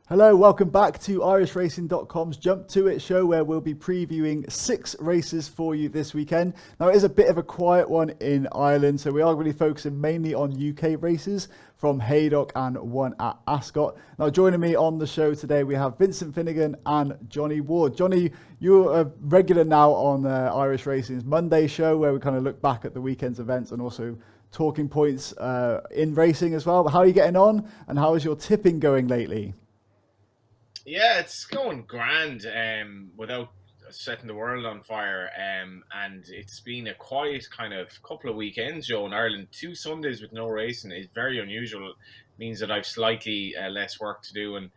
Hello, welcome back to IrishRacing.com's Jump To It show, where we'll be previewing 6 races for you this weekend. Now, it is a bit of a quiet one in Ireland, so we are really focusing mainly on UK races from Haydock and one at Ascot. Now, joining me on the show today, we have Vincent Finegan and Johnny Ward. Johnny, you're a regular now on Irish Racing's Monday show, where we kind of look back at the weekend's events and also talking points in racing as well. But how are you getting on, and how is your tipping going lately? Yeah, it's going grand without setting the world on fire. And it's been a quiet kind of couple of weekends, Joe, in Ireland. 2 Sundays with no racing is very unusual. It means that I've slightly less work to do and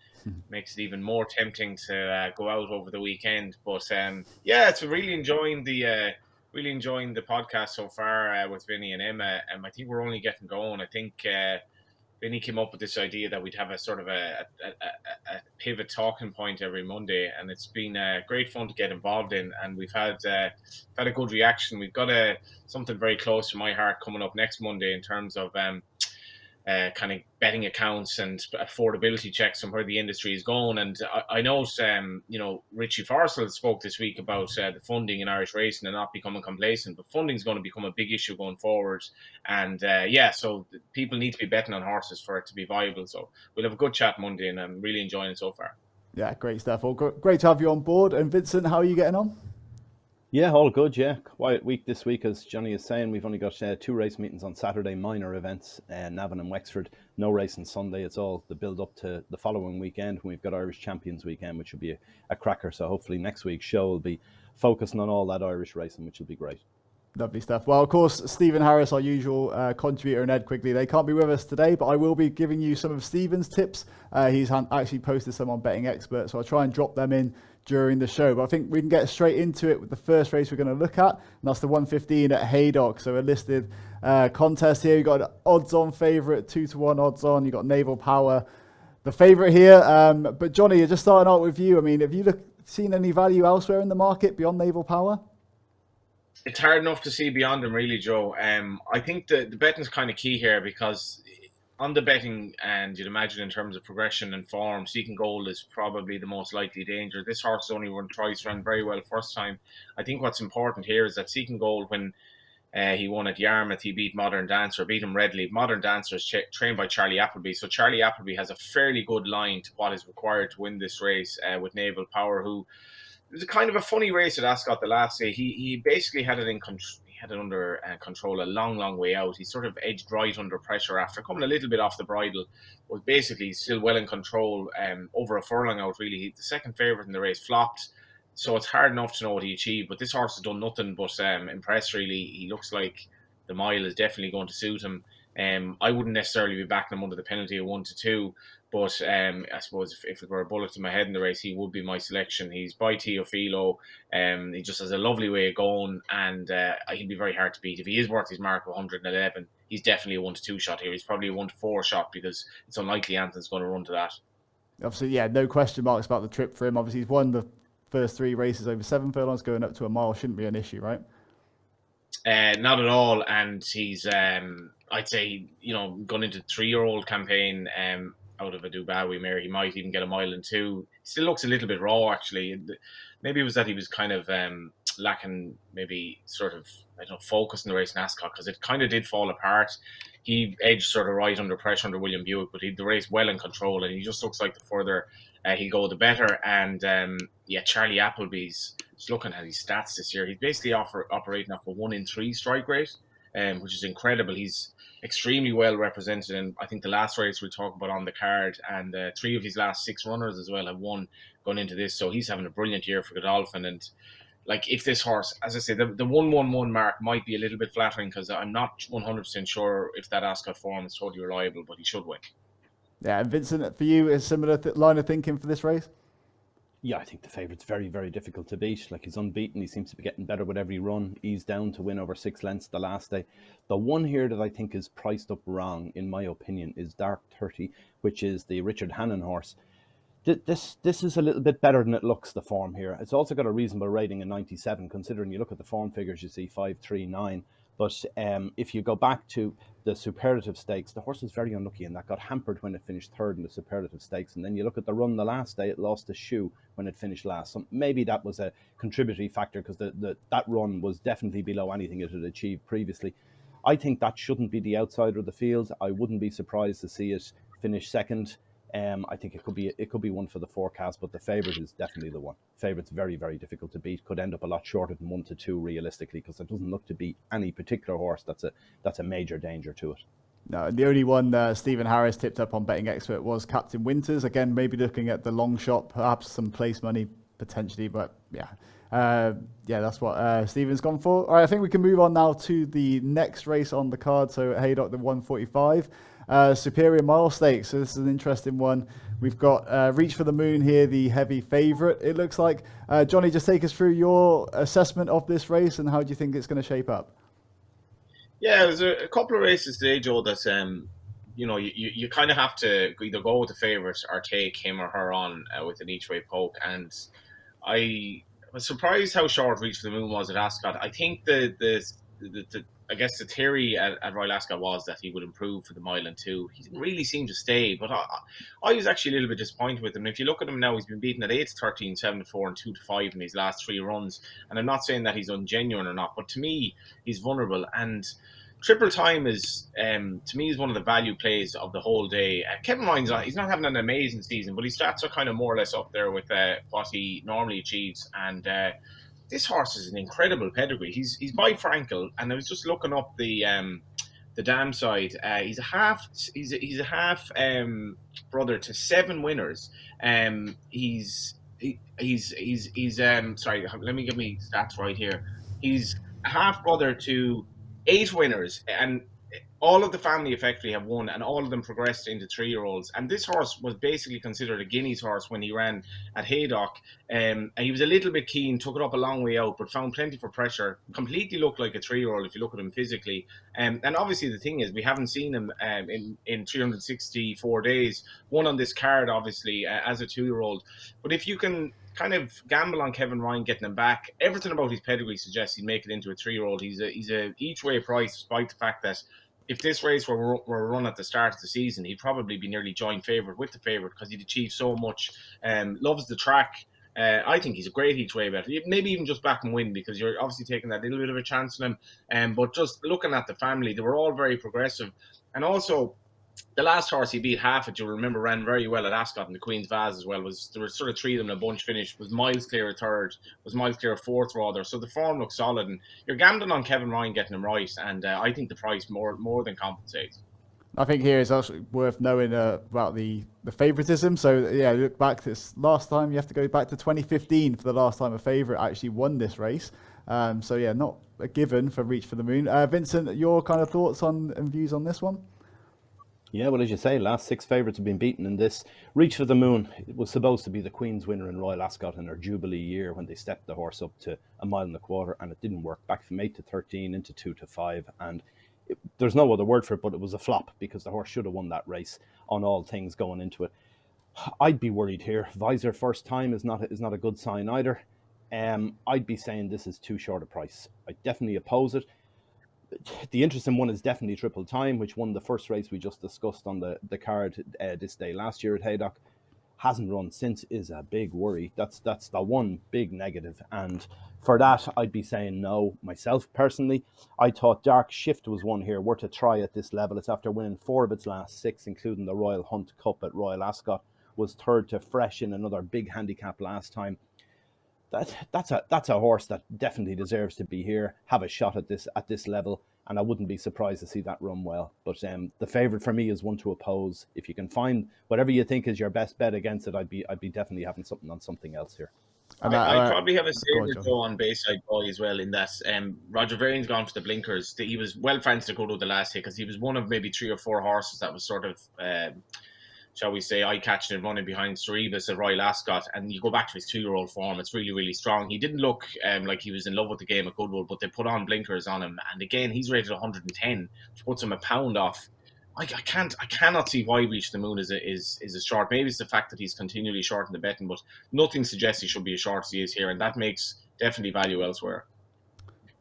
makes it even more tempting to go out over the weekend. But yeah, it's really enjoying the podcast so far with Vinny and Emma. I think we're only getting going. I think. Vinny came up with this idea that we'd have a sort of a pivot talking point every Monday, and it's been great fun to get involved in. And we've had a good reaction. We've got something very close to my heart coming up next Monday in terms of kind of betting accounts and affordability checks on where the industry is going. And I know, Richie Forrestal spoke this week about the funding in Irish racing and not becoming complacent, but funding is going to become a big issue going forward. And so people need to be betting on horses for it to be viable. So we'll have a good chat Monday, and I'm really enjoying it so far. Yeah, great stuff. Well, great to have you on board. And Vincent, how are you getting on? Yeah, all good, yeah. Quiet week this week, as Johnny is saying. We've only got 2 race meetings on Saturday, minor events, Navan and Wexford. No race on Sunday. It's all the build-up to the following weekend when we've got Irish Champions Weekend, which will be a cracker. So hopefully next week's show will be focusing on all that Irish racing, which will be great. Lovely stuff. Well, of course, Stephen Harris, our usual contributor, and Ed Quigley, they can't be with us today, but I will be giving you some of Stephen's tips. He's actually posted some on Betting Expert, so I'll try and drop them in during the show. But I think we can get straight into it with the first race we're going to look at, and that's the 115 at Haydock. So a listed contest here. You've got an odds-on favourite, 2-1 odds-on. You've got Naval Power, the favourite here. But Johnny, you're just starting out with you. I mean, have you seen any value elsewhere in the market beyond Naval Power? It's hard enough to see beyond them, really, Joe. I think the betting's kind of key here because on the betting, and you'd imagine in terms of progression and form, Seeking Gold is probably the most likely danger. This horse has only run twice, ran very well first time. I think what's important here is that Seeking Gold, when he won at Yarmouth, he beat Modern Dancer, beat him readily. Modern Dancer is trained by Charlie Appleby, so Charlie Appleby has a fairly good line to what is required to win this race with Naval Power, who it was a kind of a funny race at Ascot the last day. He basically had it in control. He had it under control a long way out. He sort of edged right under pressure after coming a little bit off the bridle. Was basically still well in control over a furlong out. Really, the second favourite in the race flopped. So it's hard enough to know what he achieved. But this horse has done nothing but impress. Really, he looks like the mile is definitely going to suit him. I wouldn't necessarily be backing him under the penalty of 1-2. But I suppose if it were a bullet to my head in the race, he would be my selection. He's by Teofilo. He just has a lovely way of going, and he'd be very hard to beat. If he is worth his mark of 111, he's definitely a 1-2 shot here. He's probably a 1-4 shot because it's unlikely Anthony's going to run to that. Obviously, yeah, no question marks about the trip for him. Obviously, he's won the first 3 races over 7 furlongs, going up to a mile shouldn't be an issue, right? Not at all. And he's, I'd say, gone into 3-year-old campaign. Out of a Dubawi mare, he might even get a 1.2 miles. Still looks a little bit raw, actually. Maybe it was that he was kind of lacking, maybe sort of, focus in the race in Ascot, because it kind of did fall apart. He edged sort of right under pressure under William Buick, but he had the race well in control, and he just looks like the further he'll go, the better. And Charlie Appleby's, just looking at his stats this year, he's basically operating off a 1 in 3 strike rate, which is incredible. He's extremely well represented, and I think the last race we'll talk about on the card, and 3 of his last 6 runners as well have won going into this, so he's having a brilliant year for Godolphin. And like, if this horse, as I say, the 1-1-1 mark might be a little bit flattering because I'm not 100% sure if that Ascot form is totally reliable, but he should win. Yeah, and Vincent, for you, is similar line of thinking for this race? Yeah, I think the favourite's very, very difficult to beat. Like, he's unbeaten. He seems to be getting better with every run. He's down to win over 6 lengths the last day. The one here that I think is priced up wrong, in my opinion, is Dark 30, which is the Richard Hannon horse. This is a little bit better than it looks, the form here. It's also got a reasonable rating in 97, considering you look at the form figures, you see 5, 3, 9. But if you go back to the Superlative Stakes, the horse was very unlucky and that got hampered when it finished third in the Superlative Stakes. And then you look at the run the last day, it lost a shoe when it finished last. So maybe that was a contributory factor because that run was definitely below anything it had achieved previously. I think that shouldn't be the outsider of the field. I wouldn't be surprised to see it finish second. I think it could be one for the forecast, but the favourite is definitely the one. Favourite's very, very difficult to beat. Could end up a lot shorter than 1-2 realistically, because there doesn't look to be any particular horse that's a major danger to it. No, the only one Stephen Harris tipped up on Betting Expert was Captain Winters. Again, maybe looking at the long shot, perhaps some place money potentially, but yeah. That's what Stephen's gone for. All right, I think we can move on now to the next race on the card. So at Haydock, the 145. Superior Mile Stakes. So this is an interesting one. We've got Reach for the Moon here, the heavy favourite, it looks like. Johnny, just take us through your assessment of this race and how do you think it's going to shape up? Yeah, there's a couple of races today, Joe, that's, you kind of have to either go with the favourite or take him or her on with an each-way poke. And I was surprised how short Reach for the Moon was at Ascot. I think I guess the theory at Royal Ascot was that he would improve for the mile and two. He didn't really seem to stay, but I was actually a little bit disappointed with him. If you look at him now, he's been beaten at 8-13, 7-4, and 2-5 in his last 3 runs. And I'm not saying that he's ungenuine or not, but to me, he's vulnerable. And Triple Time is, to me, is one of the value plays of the whole day. Kevin Ryan's he's not having an amazing season, but his stats are kind of more or less up there with what he normally achieves. And this horse is an incredible pedigree. He's by Frankel, and I was just looking up the dam side. He's a half brother to 7 winners. He's sorry, let me get my stats right here. He's a half brother to 8 winners, and all of the family effectively have won, and all of them progressed into 3-year-olds. And this horse was basically considered a Guineas horse when he ran at Haydock. And he was a little bit keen, took it up a long way out, but found plenty for pressure. Completely looked like a 3-year-old if you look at him physically. And obviously the thing is, we haven't seen him in 364 days. Won on this card, obviously, as a 2-year-old. But if you can kind of gamble on Kevin Ryan getting him back, everything about his pedigree suggests he'd make it into a 3-year-old. He's a each-way price, despite the fact that if this race were run at the start of the season, he'd probably be nearly joint favourite with the favourite because he'd achieved so much. Loves the track. I think he's a great each-way bet. Maybe even just back and win, because you're obviously taking that little bit of a chance on him. But just looking at the family, they were all very progressive. And also, the last horse he beat, Half It, you'll remember, ran very well at Ascot in the Queen's Vase as well. There were sort of 3 of them in a bunch finish. Was miles clear of third, was miles clear of fourth rather. So the form looks solid, and you're gambling on Kevin Ryan getting him right. And I think the price more than compensates. I think here is also worth knowing about the favouritism. So yeah, look back to this last time. You have to go back to 2015 for the last time a favourite actually won this race. So yeah, not a given for Reach for the Moon. Vincent, your kind of thoughts on and views on this one? Yeah, well, as you say, last 6 favourites have been beaten in this. Reach for the Moon, it was supposed to be the Queen's winner in Royal Ascot in their Jubilee year when they stepped the horse up to 1.25 miles, and it didn't work. Back from 8-13 into 2-5, and there's no other word for it, but it was a flop because the horse should have won that race on all things going into it. I'd be worried here. Visor first time is not a good sign either. I'd be saying this is too short a price. I definitely oppose it. The interesting one is definitely Triple Time, which won the first race we just discussed on the card this day last year at Haydock. Hasn't run since, is a big worry. That's the one big negative. And for that, I'd be saying no myself personally. I thought Dark Shift was one here worth a try at this level. It's after winning 4 of its last 6, including the Royal Hunt Cup at Royal Ascot. Was third to Fresh in another big handicap last time. That's a horse that definitely deserves to be here, have a shot at this level, and I wouldn't be surprised to see that run well. But the favourite for me is one to oppose. If you can find whatever you think is your best bet against it, I'd be definitely having something on something else here. I'd probably have a saver though on Bayside Boy as well, in that Roger Varian's gone for the blinkers. He was well fancied to go to the last hit because he was one of maybe 3 or 4 horses that was sort of shall we say, eye-catching and running behind Cerebus at Royal Ascot. And you go back to his 2-year-old form, it's really, really strong. He didn't look like he was in love with the game at Goodwood, but they put on blinkers on him. And again, he's rated 110, which puts him a pound off. I cannot see why Reach the Moon is a short. Maybe it's the fact that he's continually short in the betting, but nothing suggests he should be as short as he is here, and that makes definitely value elsewhere.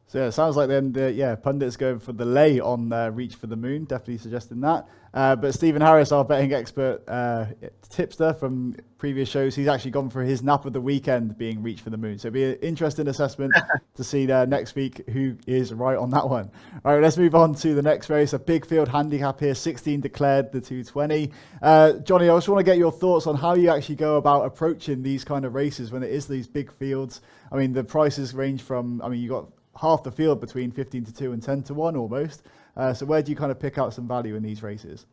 So yeah, it sounds like then, Pundit's going for the lay on Reach for the Moon, definitely suggesting that. But Stephen Harris, our betting expert tipster from previous shows, he's actually gone for his nap of the weekend being Reach for the Moon. So it'll be an interesting assessment to see next week who is right on that one. All right, let's move on to the next race. A big field handicap here, 16 declared, the 220. Johnny, I just want to get your thoughts on how you actually go about approaching these kind of races when it is these big fields. I mean, the prices range from, you got half the field between 15 to 2 and 10 to 1 almost. So where do you kind of pick out some value in these races?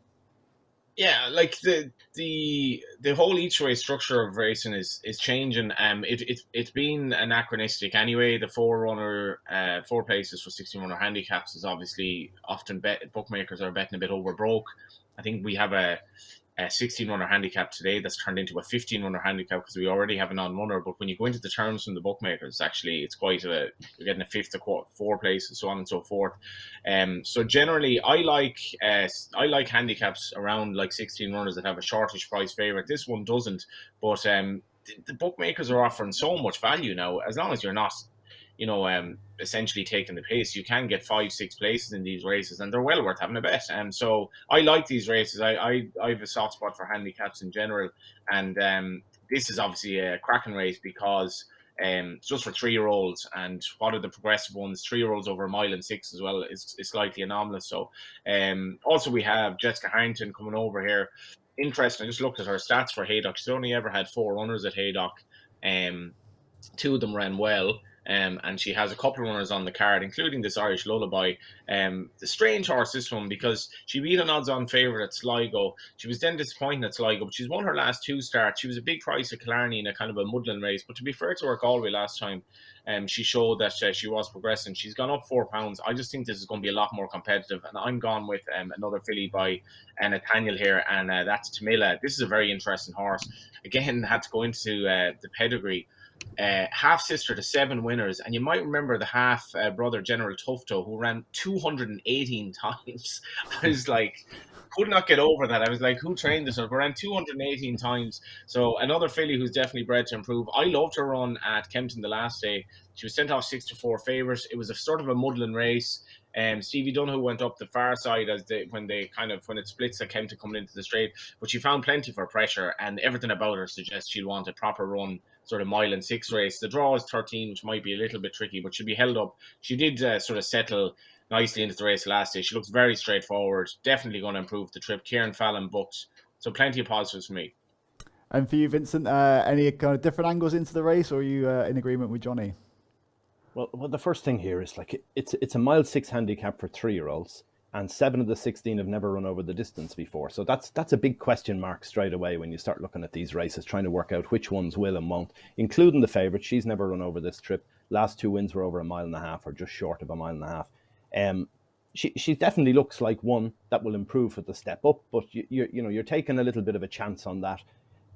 Yeah, like the whole each way structure of racing is changing. It's been anachronistic anyway. The four places for 16 runner handicaps is obviously often bookmakers are betting a bit over broke. I think we have a 16 runner handicap today that's turned into a 15 runner handicap because we already have a non-runner. But when you go into the terms from the bookmakers, actually it's you're getting a fifth to four places, so on and so forth. So generally I like handicaps around like 16 runners that have a shortish price favorite. This one doesn't, but the bookmakers are offering so much value now. As long as you're not essentially taking the pace, you can get 5-6 places in these races, and they're well worth having a bet. And so I like these races. I have a soft spot for handicaps in general, and this is obviously a cracking race because it's just for 3-year-olds. And what are the progressive ones? 3-year-olds over 1.6 miles as well is slightly anomalous. So also we have Jessica Harrington coming over here. Interesting. I just looked at her stats for Haydock. She's only ever had 4 runners at Haydock. 2 of them ran well. And she has a couple of runners on the card, including this Irish Lullaby. The strange horse, this one, because she beat an odds-on favourite at Sligo. She was then disappointing at Sligo, but she's won her last 2 starts. She was a big price at Killarney in a kind of a muddling race. But to be fair to her Galway last time, she showed that she was progressing. She's gone up 4 pounds. I just think this is going to be a lot more competitive. And I'm gone with another filly by Nathaniel here, and that's Tamila. This is a very interesting horse. Again, had to go into the pedigree. Half sister to 7 winners, and you might remember the half brother General Tufto, who ran 218 times. I was like, could not get over that. I was like, who trained this? But ran 218 times. So another filly who's definitely bred to improve. I loved her run at Kempton the last day. She was sent off 6-4 favourites. It was a sort of a muddling race. Stevie Dunne went up the far side when it splits at Kempton coming into the straight, but she found plenty for pressure, and everything about her suggests she'll want a proper run, sort of 1.6 miles race. The draw is 13, which might be a little bit tricky, but she'll be held up. She did sort of settle nicely into the race last day. She looks very straightforward, definitely going to improve the trip. Kieran Fallon booked, so plenty of positives for me. And for you, Vincent, any kind of different angles into the race, or are you in agreement with Johnny? Well, the first thing here is like it's a 1.6 mile handicap for 3-year-olds, and 7 of the 16 have never run over the distance before. So that's a big question mark straight away when you start looking at these races, trying to work out which ones will and won't, including the favourite. She's never run over this trip. Last 2 wins were over 1.5 miles, or just short of 1.5 miles. She definitely looks like one that will improve with the step up, but you're taking a little bit of a chance on that.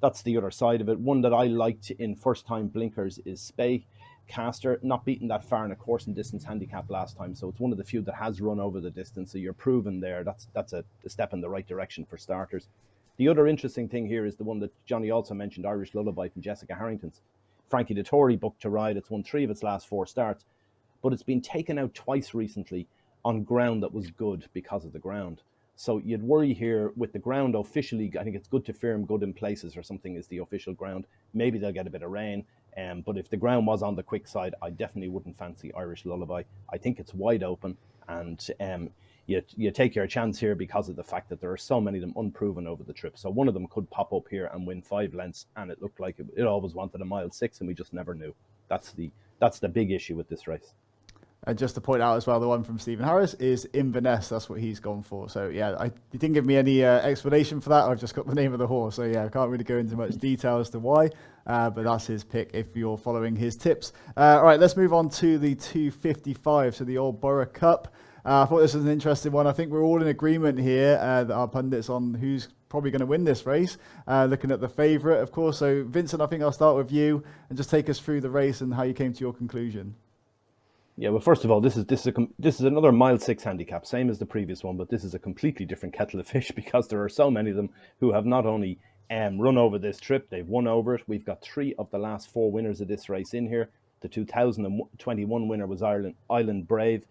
That's the other side of it. One that I liked in first time blinkers is Spey Caster, not beaten that far in a course and distance handicap last time, so it's one of the few that has run over the distance, so you're proven there. That's a step in the right direction for starters. The other interesting thing here is the one that Johnny also mentioned, Irish Lullaby from Jessica Harrington's. Frankie Dettori booked to ride. It's won 3 of its last 4 starts, but it's been taken out twice recently on ground that was good because of the ground. So you'd worry here with the ground officially. I think it's good to firm, good in places or something is the official ground. Maybe they'll get a bit of rain. But if the ground was on the quick side, I definitely wouldn't fancy Irish Lullaby. I think it's wide open, and you take your chance here because of the fact that there are so many of them unproven over the trip. So one of them could pop up here and win 5 lengths, and it looked like it always wanted 1.6 miles, and we just never knew. That's the big issue with this race. And just to point out as well, the one from Stephen Harris is Inverness. That's what he's gone for. So yeah, you didn't give me any explanation for that. I've just got the name of the horse. So yeah, I can't really go into much detail as to why, but that's his pick if you're following his tips. All right, let's move on to the 255. So the old Borough Cup. I thought this was an interesting one. I think we're all in agreement here, that our pundits on who's probably going to win this race, looking at the favourite, of course. So Vincent, I think I'll start with you and just take us through the race and how you came to your conclusion. Yeah, well, first of all, this is another 1.6 miles handicap, same as the previous one, but this is a completely different kettle of fish because there are so many of them who have not only run over this trip, they've won over it. We've got 3 of the last 4 winners of this race in here. The 2021 winner was Island Brave.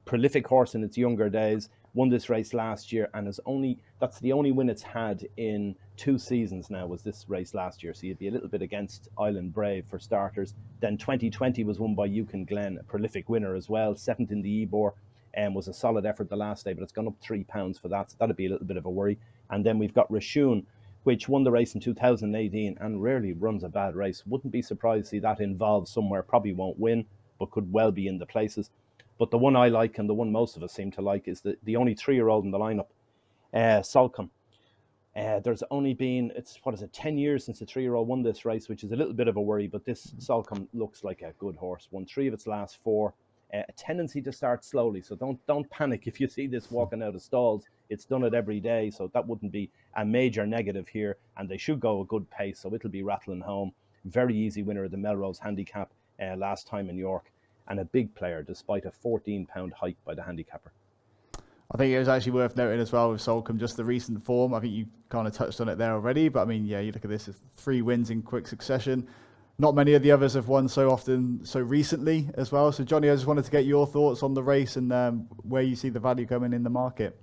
Prolific horse in its younger days, won this race last year, and that's the only win it's had in 2 seasons now, was this race last year. So you'd be a little bit against Island Brave for starters. Then 2020 was won by Yukon Glen, a prolific winner as well, 7th in the Ebor, and was a solid effort the last day, but it's gone up £3 for that, so that'd be a little bit of a worry. And then we've got Rashun, which won the race in 2018 and rarely runs a bad race. Wouldn't be surprised to see that involved somewhere. Probably won't win, but could well be in the places. But the one I like, and the one most of us seem to like, is the only 3-year-old in the lineup, Solcombe. There's only been, 10 years since a 3-year-old won this race, which is a little bit of a worry, but this Solcombe looks like a good horse. Won 3 of its last 4. A tendency to start slowly, so don't panic if you see this walking out of stalls. It's done it every day, so that wouldn't be a major negative here, and they should go a good pace, so it'll be rattling home. Very easy winner of the Melrose Handicap last time in York, and a big player despite a £14 hike by the handicapper. I think it was actually worth noting as well with Solcombe, just the recent form. I think you kind of touched on it there already, but I mean, yeah, you look at this, it's 3 wins in quick succession. Not many of the others have won so often, so recently as well. So Johnny, I just wanted to get your thoughts on the race and where you see the value coming in the market.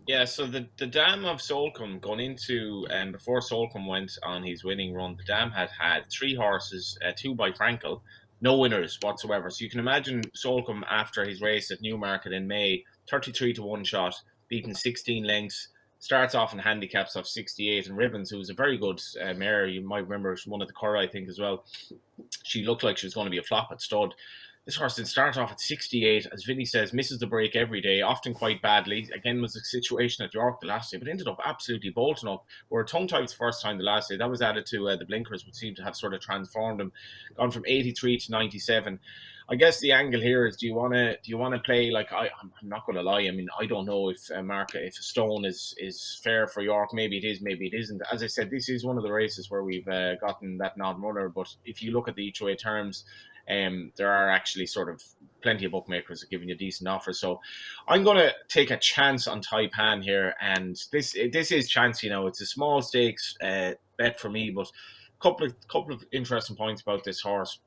Yeah, so the dam of Solcombe going into, before Solcombe went on his winning run, the dam had 3 horses, 2 by Frankel, no winners whatsoever. So you can imagine Solcombe after his race at Newmarket in May, 33 to 1 shot, beaten 16 lengths, starts off in handicaps of 68, and Ribbons, who was a very good mare, you might remember, one of the Curra, I think, as well. She looked like she was going to be a flop at stud. This horse did start off at 68, as Vinny says, misses the break every day, often quite badly. Again, was a situation at York the last day, but ended up absolutely bolting up. Where tongue-tied the first time the last day, that was added to the blinkers, which seemed to have sort of transformed him, gone from 83 to 97. I guess the angle here is, do you want to play, like, I'm not going to lie, I mean, I don't know if a stone is fair for York. Maybe it is, maybe it isn't. As I said, this is one of the races where we've gotten that non-runner, but if you look at the each way terms, there are actually sort of plenty of bookmakers that are giving you decent offers. So I'm going to take a chance on Taipan here, and this is chance, it's a small stakes bet for me, but couple of interesting points about this horse.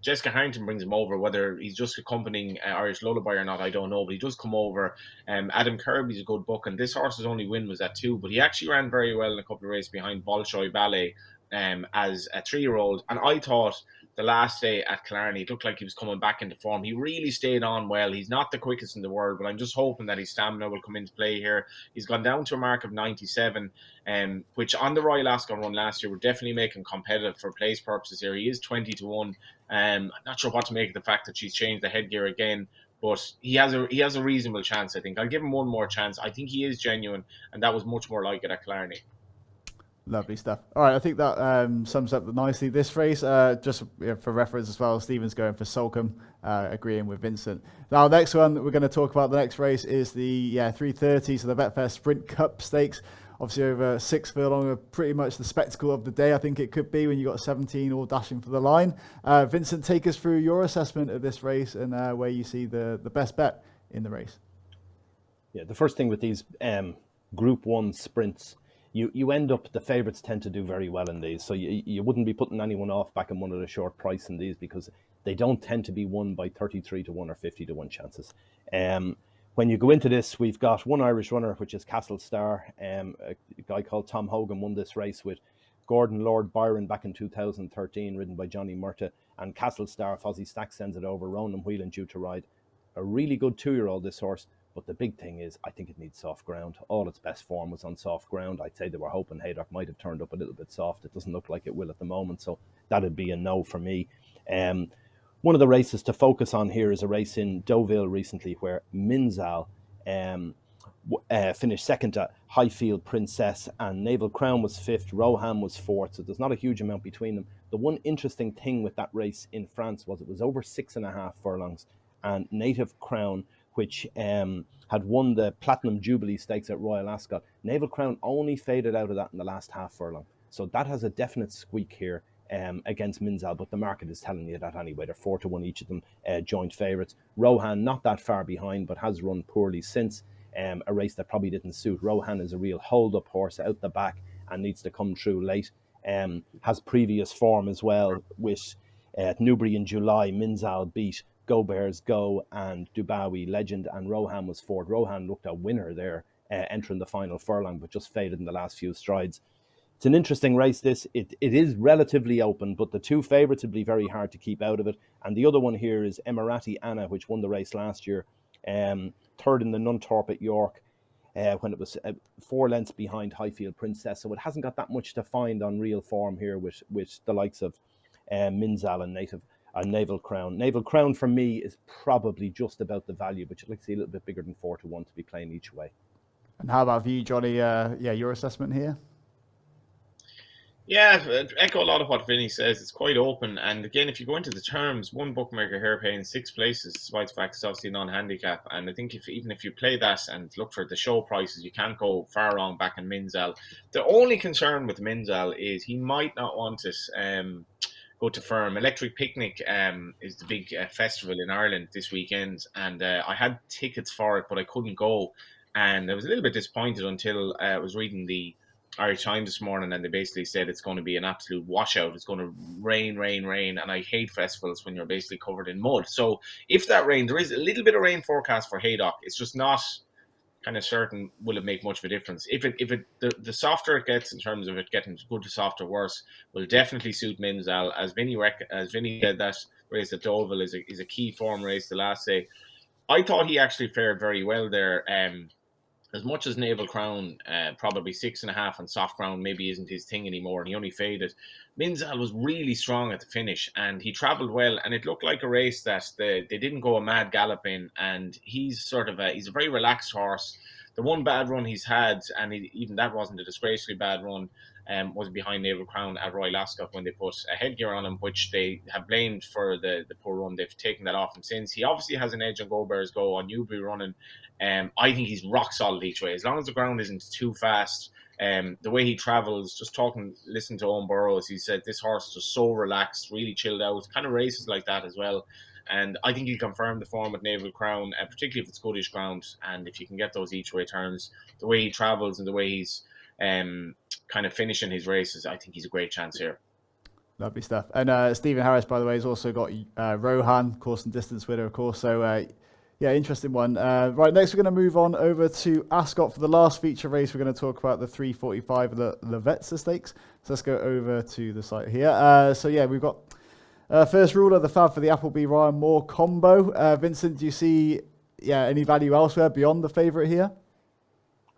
Jessica Harrington brings him over. Whether he's just accompanying Irish Lullaby or not, I don't know, but he does come over. Adam Kirby's a good book, and this horse's only win was at 2, but he actually ran very well in a couple of races behind Bolshoi Ballet as a 3-year-old, and I thought the last day at Killarney, it looked like he was coming back into form. He really stayed on well. He's not the quickest in the world, but I'm just hoping that his stamina will come into play here. He's gone down to a mark of 97, which on the Royal Ascot run last year would definitely make him competitive for place purposes here. He is 20 to 1. I'm not sure what to make of the fact that she's changed the headgear again, but he has a reasonable chance, I think. I'll give him one more chance. I think he is genuine, and that was much more like it at Killarney. Lovely stuff. All right, I think that sums up nicely this race. Just for reference as well, Stephen's going for Solcombe, agreeing with Vincent. Now, next one we're going to talk about, the next race is the 3:30, so the Betfair Sprint Cup Stakes. Obviously over 6 furlong, pretty much the spectacle of the day, I think it could be, when you got 17 all dashing for the line. Vincent, take us through your assessment of this race and where you see the best bet in the race. Yeah, the first thing with these Group 1 sprints, you end up, the favourites tend to do very well in these. So you wouldn't be putting anyone off back in one at a short price in these, because they don't tend to be won by 33 to 1 or 50 to 1 chances. When you go into this, we've got one Irish runner, which is Castle Star. A guy called Tom Hogan won this race with Gordon Lord Byron back in 2013, ridden by Johnny Murtagh. And Castle Star, Fozzie Stack sends it over, Ronan Whelan due to ride. A really good 2-year-old, this horse. But the big thing is, I think it needs soft ground. All its best form was on soft ground. I'd say they were hoping Haydock might have turned up a little bit soft. It doesn't look like it will at the moment, so that'd be a no for me. One of the races to focus on here is a race in Deauville recently where Minzal finished second to Highfield Princess, and Naval Crown was 5th, Rohan was 4th, so there's not a huge amount between them. The one interesting thing with that race in France was it was over 6.5 furlongs, and Native Crown, which had won the Platinum Jubilee Stakes at Royal Ascot, Naval Crown only faded out of that in the last half furlong. So that has a definite squeak here against Minzal, but the market is telling you that anyway. They're 4 to 1 each of them, joint favourites. Rohan not that far behind, but has run poorly since. A race that probably didn't suit. Rohan is a real hold-up horse out the back and needs to come through late. has previous form as well with Newbury in July. Minzal beat Go Bears Go and Dubawi Legend, and Rohan was fourth. Rohan looked a winner there, entering the final furlong, but just faded in the last few strides. It's an interesting race, this. It is relatively open, but the two favourites would be very hard to keep out of it. And the other one here is Emirati Anna, which won the race last year, third in the Nunthorpe at York, when it was 4 lengths behind Highfield Princess. So it hasn't got that much to find on real form here with the likes of Minzal and Naval Crown. Naval Crown for me is probably just about the value, but you'd like to see a little bit bigger than 4-1 to be playing each way. And how about you, Johnny? Your assessment here? Yeah, I echo a lot of what Vinny says. It's quite open. And again, if you go into the terms, one bookmaker here paying 6 places, despite the fact it's obviously non-handicap. And I think even if you play that and look for the show prices, you can't go far wrong back in Minzal. The only concern with Minzal is he might not want to go to firm. Electric Picnic is the big festival in Ireland this weekend. And I had tickets for it, but I couldn't go. And I was a little bit disappointed until I was reading the Irish Times this morning, and they basically said it's going to be an absolute washout. It's going to rain, and I hate festivals when you're basically covered in mud. So if that rain, there is a little bit of rain forecast for Haydock. It's just not kind of certain will it make much of a difference. If the softer it gets in terms of it getting good to soft or worse, will definitely suit Minzal. As Vinny said, that race at Deauville is a key form race the last day. I thought he actually fared very well there. As much as Naval Crown, probably 6.5 on soft ground maybe isn't his thing anymore, and he only faded. Minzal was really strong at the finish, and he travelled well, and it looked like a race that they didn't go a mad gallop in, and he's a very relaxed horse. The one bad run he's had, and even that wasn't a disgracefully bad run, was behind Naval Crown at Royal Ascot when they put a headgear on him, which they have blamed for the poor run. They've taken that off him since. He obviously has an edge on Go Bears Go, on Newbury running. I think he's rock solid each way. As long as the ground isn't too fast, the way he travels, listening to Owen Burrows, he said this horse is just so relaxed, really chilled out, kind of races like that as well. And I think he'll confirm the form with Naval Crown, particularly if it's goodish ground, and if you can get those each way turns, the way he travels and the way he's kind of finishing his races, I think he's a great chance here. Lovely stuff. And Stephen Harris, by the way, has also got Rohan, course and distance winner, of course. So, interesting one. Right, next we're going to move on over to Ascot for the last feature race. We're going to talk about the 3:45 of the Vetsa Stakes. So let's go over to the site here. We've got first ruler, the fab for the Appleby Ryan Moore combo. Vincent, do you see any value elsewhere beyond the favourite here?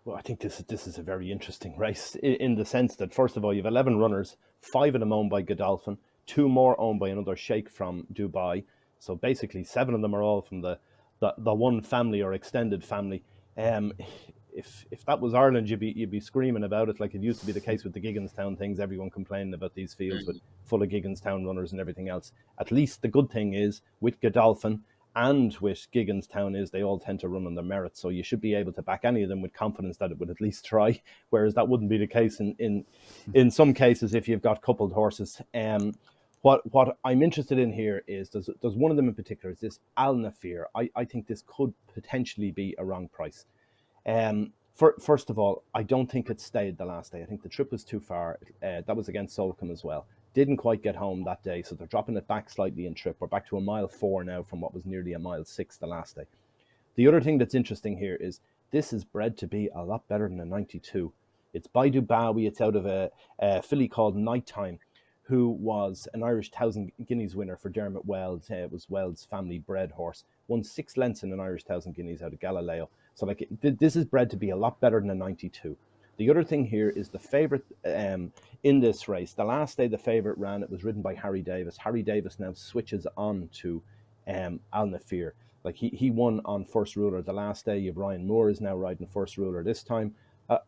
Well, I think this is a very interesting race in the sense that, first of all, you have 11 runners, 5 of them owned by Godolphin, 2 more owned by another sheikh from Dubai. So basically 7 of them are all from the one family or extended family. If that was Ireland, you'd be screaming about it, like it used to be the case with the Gigginstown things. Everyone complaining about these fields with full of Gigginstown runners and everything else. At least the good thing is with Godolphin and with Gigginstown is they all tend to run on their merit. So you should be able to back any of them with confidence that it would at least try, whereas that wouldn't be the case in some cases if you've got coupled horses. What I'm interested in here is, does one of them in particular, is this Al Nafir. I think this could potentially be a wrong price. First of all, I don't think it stayed the last day. I think the trip was too far. That was against Solcombe as well. Didn't quite get home that day, so they're dropping it back slightly in trip. We're back to 1.4 miles now from what was nearly 1.6 miles the last day. The other thing that's interesting here is this is bred to be a lot better than a 92. It's by Dubawi. It's out of a filly called Nighttime, who was an Irish 1,000 Guineas winner for Dermot Wells. It was Wells' family bred horse. Won 6 lengths in an Irish 1,000 Guineas out of Galileo. So this is bred to be a lot better than a 92. The other thing here is the favourite in this race. The last day the favourite ran, it was ridden by Harry Davis. Harry Davis now switches on to Al Nafir. Like he won on First Ruler the last day. Brian Moore is now riding First Ruler this time.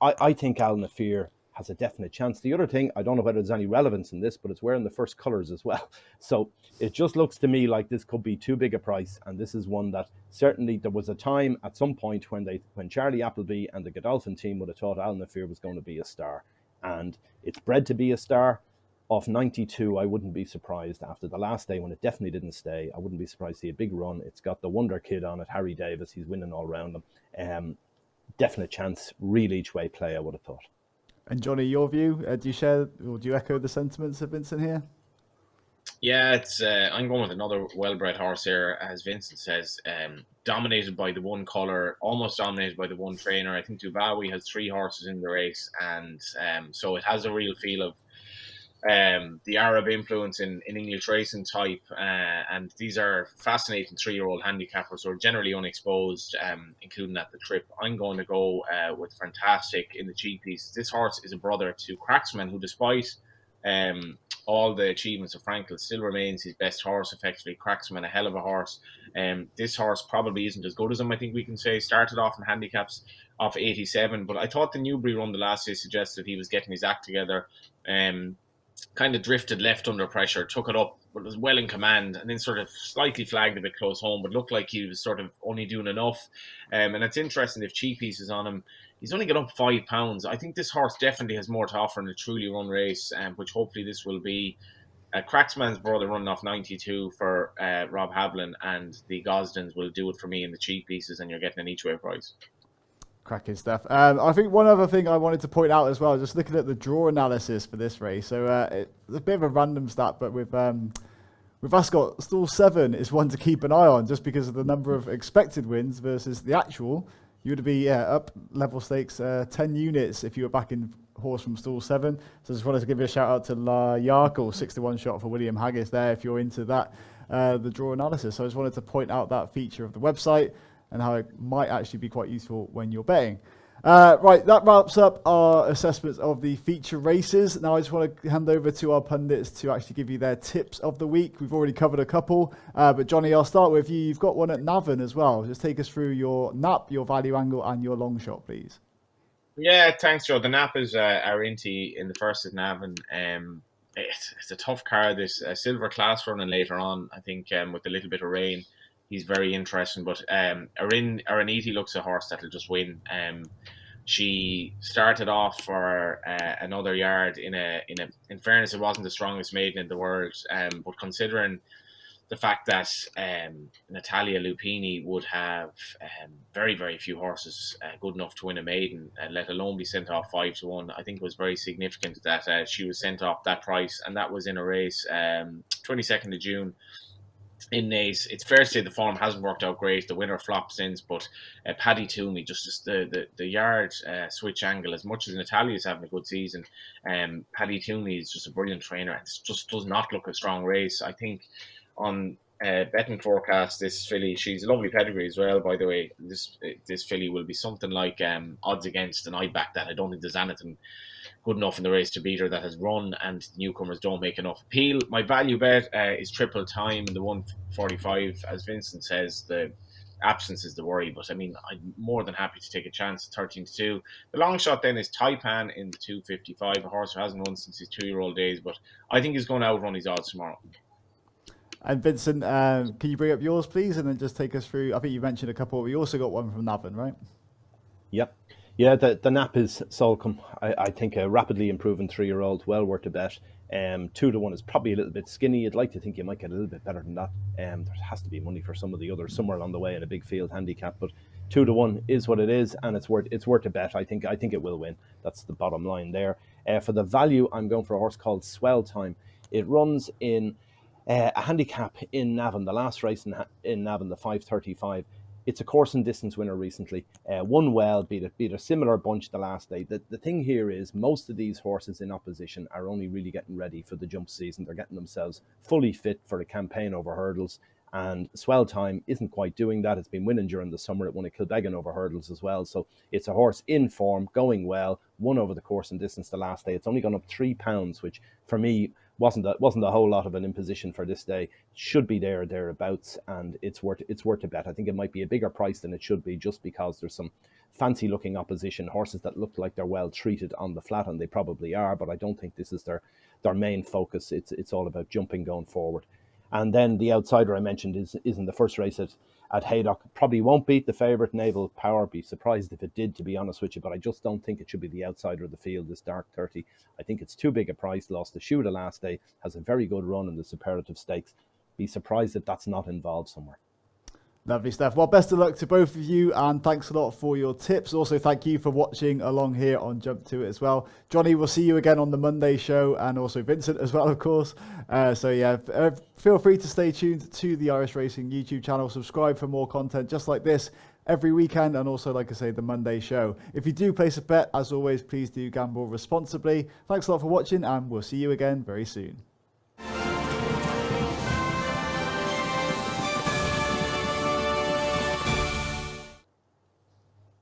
I think Al Nafir has a definite chance. The other thing, I don't know whether there's any relevance in this, but it's wearing the first colours as well. So it just looks to me like this could be too big a price, and this is one that certainly there was a time at some point when Charlie Appleby and the Godolphin team would have thought Al Nafir was going to be a star, and it's bred to be a star. Off 92, I wouldn't be surprised after the last day when it definitely didn't stay. I wouldn't be surprised to see a big run. It's got the wonder kid on it, Harry Davis. He's winning all round him. Definite chance, real each way play, I would have thought. And Johnny, your view? Do you share or do you echo the sentiments of Vincent here? Yeah, it's I'm going with another well-bred horse here, as Vincent says, dominated by the one colour, almost dominated by the one trainer. I think Dubawi has 3 horses in the race, and so it has a real feel of the Arab influence in English racing type, and these are fascinating 3-year-old handicappers who are generally unexposed, including at the trip. I'm going to go with Fantastic in the cheapies. This horse is a brother to Cracksman, who, despite all the achievements of Frankel, still remains his best horse. Effectively, Cracksman, a hell of a horse. This horse probably isn't as good as him, I think we can say. Started off in handicaps off 87, but I thought the Newbury run the last day suggested he was getting his act together. Kind of drifted left under pressure, took it up, but was well in command, and then sort of slightly flagged a bit close home, but looked like he was sort of only doing enough. And it's interesting, if cheapies is on him, he's only got up £5. I think this horse definitely has more to offer in a truly run race, which hopefully this will be. Cracksman's brother running off 92 for Rob Havlin, and the Gosdens will do it for me in the cheap pieces, and you're getting an each way price. Cracking stuff. I think one other thing I wanted to point out as well, just looking at the draw analysis for this race. So it's a bit of a random stat, but with Ascot, stall 7 is one to keep an eye on, just because of the number of expected wins versus the actual. You would be up level stakes 10 units if you were backing horse from stall 7. So I just wanted to give you a shout out to La Yarkle, 6-1 shot for William Haggis there, if you're into that, the draw analysis. So I just wanted to point out that feature of the website and how it might actually be quite useful when you're betting. Right, that wraps up our assessments of the feature races. Now I just want to hand over to our pundits to actually give you their tips of the week. We've already covered a couple, but Johnny, I'll start with you. You've got one at Navan as well. Just take us through your nap, your value angle, and your long shot, please. Yeah, thanks, Joe. The nap is our Inti in the first at Navan. It's a tough car. This Silver Class running later on, I think, with a little bit of rain. He's very interesting, but Araniti looks a horse that'll just win. She started off for another yard in fairness, it wasn't the strongest maiden in the world, but considering the fact that Natalia Lupini would have very, very few horses good enough to win a maiden, let alone be sent off 5-1, I think it was very significant that she was sent off that price, and that was in a race 22nd of June. In Naas. It's fair to say the form hasn't worked out great. The winner flopped since, but Paddy Toomey, just the yard switch angle, as much as Natalia is having a good season, Paddy Toomey is just a brilliant trainer, and it just does not look a strong race. I think on betting forecast, this filly, she's a lovely pedigree as well, by the way. This filly will be something like odds against, and I back that. I don't think there's anything good enough in the race to beat her that has run, and newcomers don't make enough appeal. My value bet is Triple Time in the 145. As Vincent says, the absence is the worry, but I mean, I'm more than happy to take a chance at 13-2. The long shot then is Taipan in the 255, a horse who hasn't run since his 2-year-old days, but I think he's going to outrun his odds tomorrow. And Vincent, can you bring up yours, please, and then just take us through? I think you mentioned a couple. We also got one from Navan, right? Yep. Yeah, the nap is Solcombe. I think a rapidly improving 3-year-old, well worth a bet. 2-1 is probably a little bit skinny. You'd like to think you might get a little bit better than that. There has to be money for some of the others somewhere along the way in a big field handicap, but 2-1 is what it is, and it's worth a bet. I think it will win. That's the bottom line there. For the value, I'm going for a horse called Swell Time. It runs in a handicap in Navan, the last race in Navan, the 5:35. It's a course and distance winner recently. Won well, beat a similar bunch the last day. The thing here is most of these horses in opposition are only really getting ready for the jump season. They're getting themselves fully fit for a campaign over hurdles. And Swell Time isn't quite doing that. It's been winning during the summer. It won at Kilbeggan over hurdles as well. So it's a horse in form, going well, won over the course and distance the last day. It's only gone up £3, which for me wasn't a whole lot of an imposition for this day. It should be thereabouts, and it's worth a bet. I think it might be a bigger price than it should be, just because there's some fancy looking opposition, horses that look like they're well treated on the flat, and they probably are, but I don't think this is their main focus. It's all about jumping going forward. And then the outsider I mentioned is in the first race at Haydock. Probably won't beat the favourite, Naval Power. Be surprised if it did, to be honest with you, but I just don't think it should be the outsider of the field, this dark 30. I think it's too big a price. Lost the shoe the last day, has a very good run in the Superlative Stakes. Be surprised if that's not involved somewhere. Lovely stuff. Well, best of luck to both of you, and thanks a lot for your tips. Also, thank you for watching along here on Jump To It as well. Johnny, we'll see you again on the Monday show, and also Vincent as well, of course. So yeah, feel free to stay tuned to the Irish Racing YouTube channel. Subscribe for more content just like this every weekend, and also, like I say, the Monday show. If you do place a bet, as always, please do gamble responsibly. Thanks a lot for watching, and we'll see you again very soon.